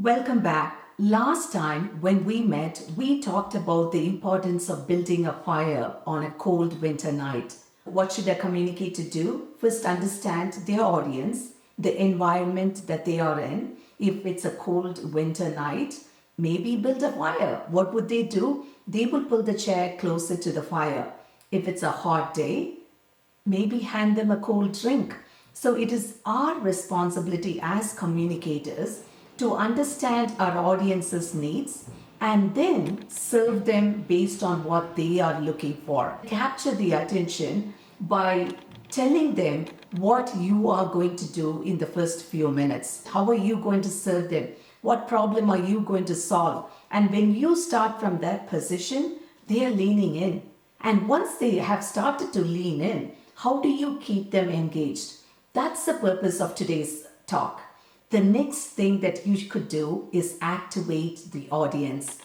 Welcome back. Last time when we met, we talked about the importance of building a fire on a cold winter night. What should a communicator do? First, understand their audience, the environment that they are in. If it's a cold winter night, maybe build a fire. What would they do? They would pull the chair closer to the fire. If it's a hot day, maybe hand them a cold drink. So it is our responsibility as communicators to understand our audience's needs and then serve them based on what they are looking for. Capture the attention by telling them what you are going to do in the first few minutes. How are you going to serve them? What problem are you going to solve? And when you start from that position, they are leaning in. And once they have started to lean in, how do you keep them engaged? That's the purpose of today's talk. The next thing that you could do is activate the audience.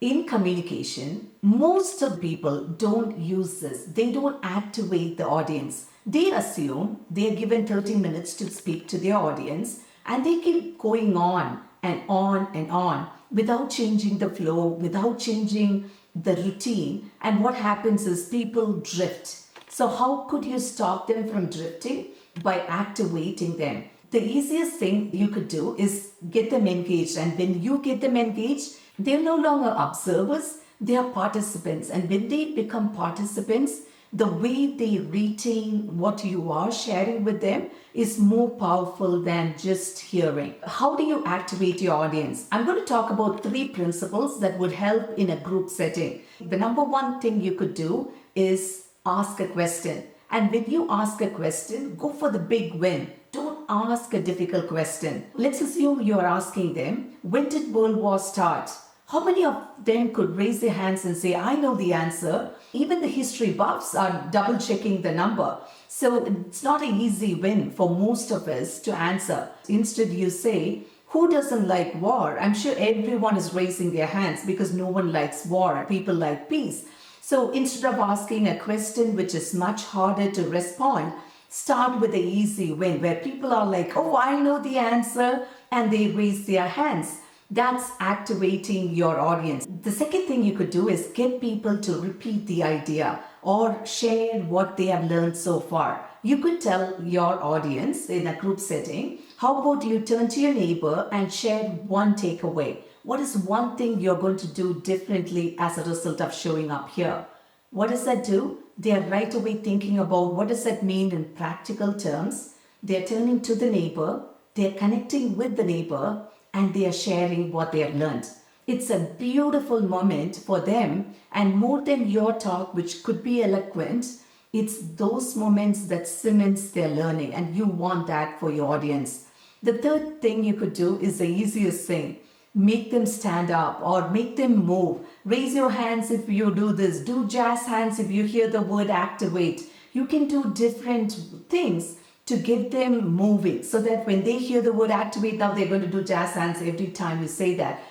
In communication, most of people don't use this. They don't activate the audience. They assume they are given 30 minutes to speak to their audience and they keep going on and on and on without changing the flow, without changing the routine. And what happens is people drift. So how could you stop them from drifting? By activating them. The easiest thing you could do is get them engaged. And when you get them engaged, they're no longer observers, they are participants. And when they become participants, the way they retain what you are sharing with them is more powerful than just hearing. How do you activate your audience? I'm going to talk about 3 principles that would help in a group setting. The number one thing you could do is ask a question. And when you ask a question, go for the big win. Don't ask a difficult question. Let's assume you are asking them, when did World War start? How many of them could raise their hands and say, I know the answer? Even the history buffs are double checking the number. So it's not an easy win for most of us to answer. Instead, you say, who doesn't like war? I'm sure everyone is raising their hands because no one likes war. People like peace. So instead of asking a question which is much harder to respond, start with the easy win where people are like, oh, I know the answer, and they raise their hands. That's activating your audience. The second thing you could do is get people to repeat the idea or share what they have learned so far. You could tell your audience in a group setting, how about you turn to your neighbor and share one takeaway? What is one thing you're going to do differently as a result of showing up here? What does that do? They are right away thinking about what does that mean in practical terms. They're turning to the neighbor, they're connecting with the neighbor, and they are sharing what they have learned. It's a beautiful moment for them, and more than your talk, which could be eloquent, it's those moments that cements their learning, and you want that for your audience. The third thing you could do is the easiest thing. Make them stand up or make them move. Raise your hands if you do this. Do jazz hands if you hear the word activate. You can do different things to get them moving so that when they hear the word activate, now they're going to do jazz hands every time you say that.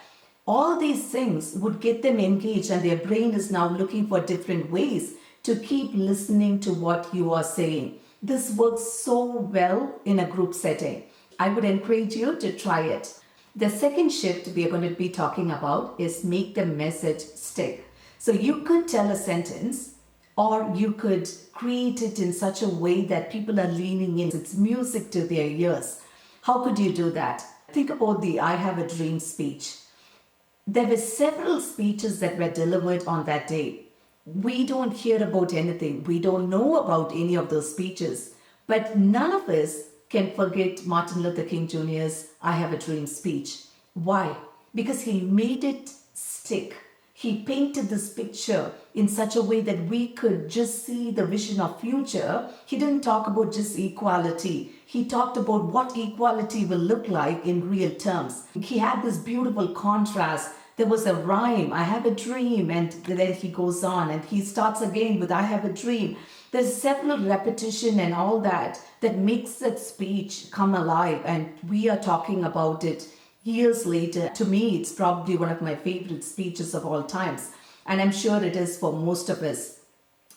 All these things would get them engaged and their brain is now looking for different ways to keep listening to what you are saying. This works so well in a group setting. I would encourage you to try it. The second shift we are going to be talking about is make the message stick. So you could tell a sentence or you could create it in such a way that people are leaning in. It's music to their ears. How could you do that? Think about the I Have a Dream speech. There were several speeches that were delivered on that day. We don't hear about anything. We don't know about any of those speeches. But none of us can forget Martin Luther King Jr.'s I Have a Dream speech. Why? Because he made it stick. He painted this picture in such a way that we could just see the vision of future. He didn't talk about just equality. He talked about what equality will look like in real terms. He had this beautiful contrast. There was a rhyme, I have a dream, and then he goes on and he starts again with I have a dream. There's several repetition and all that makes that speech come alive, and we are talking about it years later. To me, it's probably one of my favorite speeches of all times, and I'm sure it is for most of us.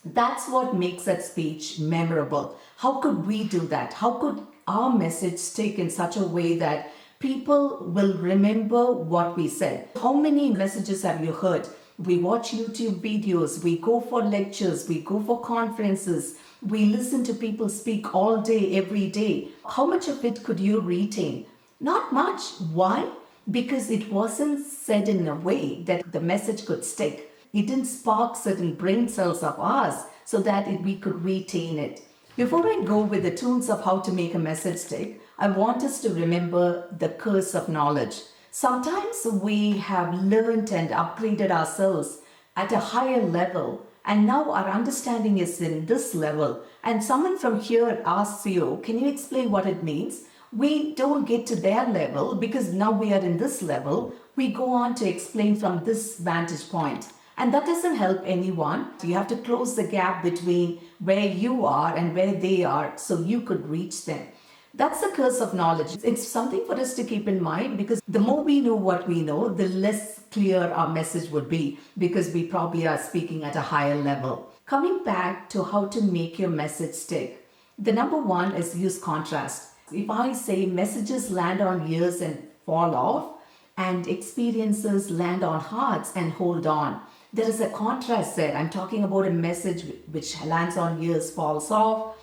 That's what makes that speech memorable. How could we do that? How could our message stick in such a way that People will remember what we said. How many messages have you heard? We watch YouTube videos, we go for lectures, we go for conferences, we listen to people speak all day, every day. How much of it could you retain? Not much. Why? Because it wasn't said in a way that the message could stick. It didn't spark certain brain cells of ours so that we could retain it. Before I go with the tools of how to make a message stick, I want us to remember the curse of knowledge. Sometimes we have learned and upgraded ourselves at a higher level, and now our understanding is in this level. And someone from here asks you, can you explain what it means? We don't get to their level because now we are in this level. We go on to explain from this vantage point. And that doesn't help anyone. You have to close the gap between where you are and where they are so you could reach them. That's the curse of knowledge. It's something for us to keep in mind because the more we know what we know, the less clear our message would be because we probably are speaking at a higher level. Coming back to how to make your message stick, the number one is use contrast. If I say messages land on ears and fall off, and experiences land on hearts and hold on, there is a contrast there. I'm talking about a message which lands on ears, falls off,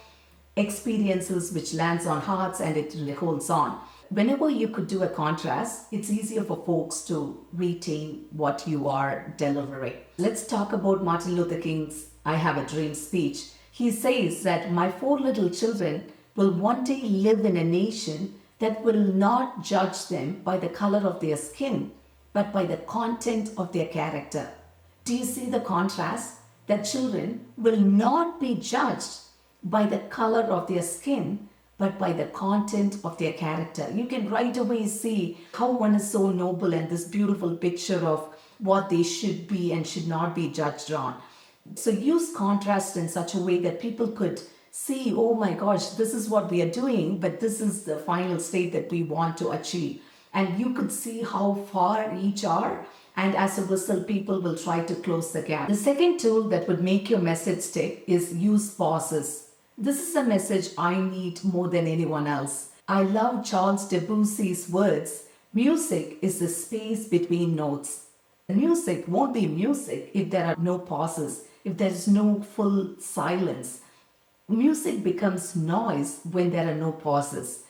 experiences which lands on hearts and it holds on. Whenever you could do a contrast, it's easier for folks to retain what you are delivering. Let's talk about Martin Luther King's I Have a Dream speech. He says that my 4 little children will one day live in a nation that will not judge them by the color of their skin, but by the content of their character. Do you see the contrast? That children will not be judged by the color of their skin, but by the content of their character. You can right away see how one is so noble and this beautiful picture of what they should be and should not be judged on. So use contrast in such a way that people could see, oh my gosh, this is what we are doing, but this is the final state that we want to achieve. And you could see how far each are, and as a result, people will try to close the gap. The second tool that would make your message stick is use pauses. This is a message I need more than anyone else. I love Charles Debussy's words, music is the space between notes. Music won't be music if there are no pauses, if there is no full silence. Music becomes noise when there are no pauses.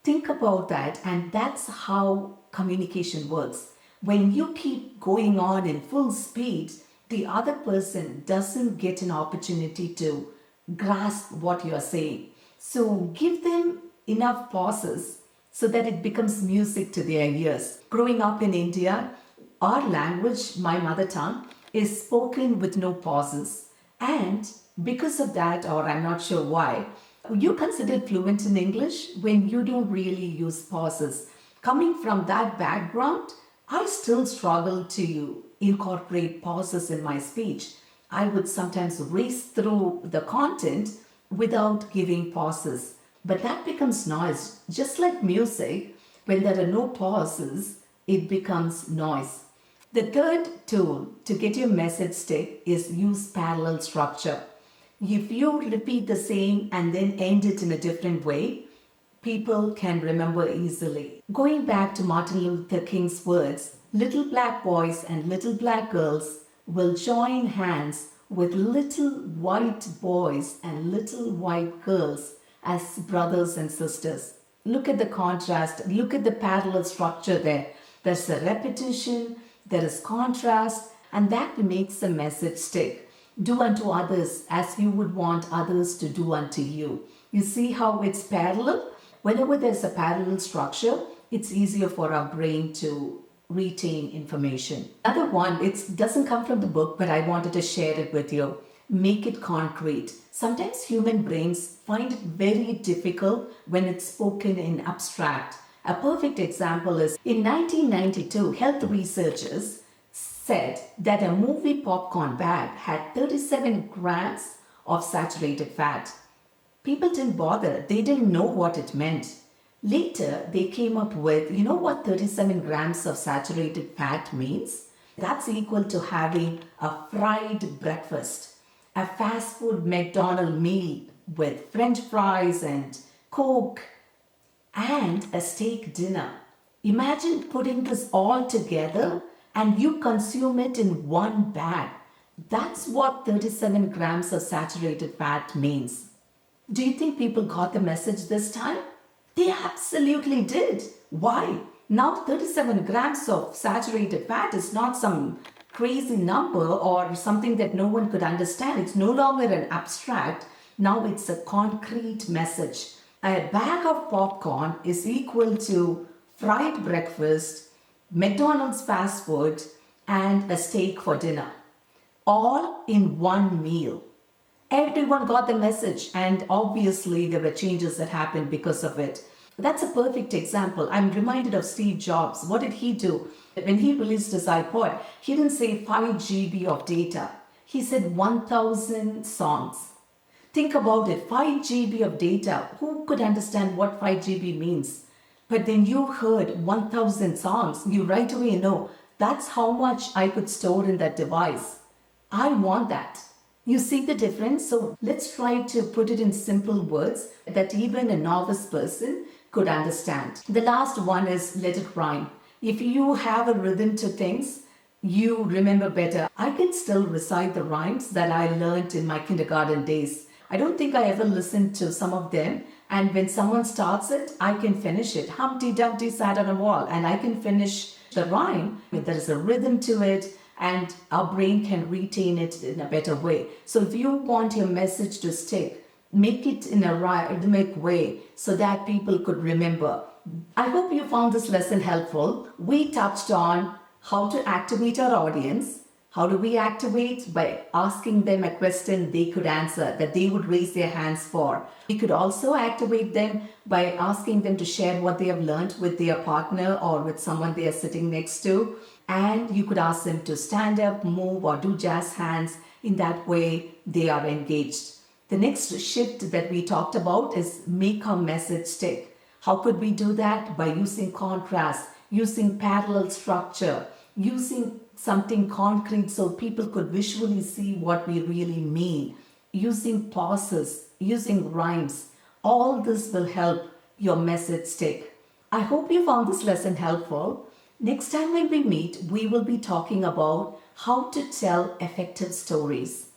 Think about that, and that's how communication works. When you keep going on in full speed, the other person doesn't get an opportunity to grasp what you're saying. So give them enough pauses so that it becomes music to their ears. Growing up in India, our language, my mother tongue, is spoken with no pauses. And because of that, or I'm not sure why, you're considered fluent in English when you don't really use pauses. Coming from that background, I still struggle to incorporate pauses in my speech. I would sometimes race through the content without giving pauses. But that becomes noise. Just like music, when there are no pauses, it becomes noise. The third tool to get your message stick is use parallel structure. If you repeat the same and then end it in a different way, people can remember easily. Going back to Martin Luther King's words, little black boys and little black girls will join hands with little white boys and little white girls as brothers and sisters. Look at the contrast, look at the parallel structure there. There's a repetition, there is contrast, and that makes the message stick. Do unto others as you would want others to do unto you. You see how it's parallel? Whenever there's a parallel structure, it's easier for our brain to retain information. Another one, it doesn't come from the book, but I wanted to share it with you. Make it concrete. Sometimes human brains find it very difficult when it's spoken in abstract. A perfect example is in 1992, health researchers said that a movie popcorn bag had 37 grams of saturated fat. People didn't bother. They didn't know what it meant. Later, they came up with, you know what 37 grams of saturated fat means? That's equal to having a fried breakfast, a fast food McDonald's meal with French fries and Coke, and a steak dinner. Imagine putting this all together and you consume it in one bag. That's what 37 grams of saturated fat means. Do you think people got the message this time? They absolutely did. Why? Now 37 grams of saturated fat is not some crazy number or something that no one could understand. It's no longer an abstract. Now it's a concrete message. A bag of popcorn is equal to fried breakfast, McDonald's fast food, and a steak for dinner, all in one meal. Everyone got the message, and obviously, there were changes that happened because of it. That's a perfect example. I'm reminded of Steve Jobs. What did he do? When he released his iPod, he didn't say 5 GB of data, he said 1,000 songs. Think about it, 5 GB of data. Who could understand what 5 GB means? But then you heard 1,000 songs, you right away know that's how much I could store in that device. I want that. You see the difference? So let's try to put it in simple words that even a novice person could understand. The last one is let it rhyme. If you have a rhythm to things, you remember better. I can still recite the rhymes that I learned in my kindergarten days. I don't think I ever listened to some of them. And when someone starts it, I can finish it. Humpty Dumpty sat on a wall, and I can finish the rhyme. There is a rhythm to it, and our brain can retain it in a better way. So if you want your message to stick, make it in a rhythmic way so that people could remember. I hope you found this lesson helpful. We touched on how to activate our audience. How do we activate? By asking them a question they could answer, that they would raise their hands for. We could also activate them by asking them to share what they have learned with their partner or with someone they are sitting next to. And you could ask them to stand up, move, or do jazz hands. In that way, they are engaged. The next shift that we talked about is make our message stick. How could we do that? By using contrast, using parallel structure, using something concrete so people could visually see what we really mean, using pauses, using rhymes. All this will help your message stick. I hope you found this lesson helpful. Next time when we meet, we will be talking about how to tell effective stories.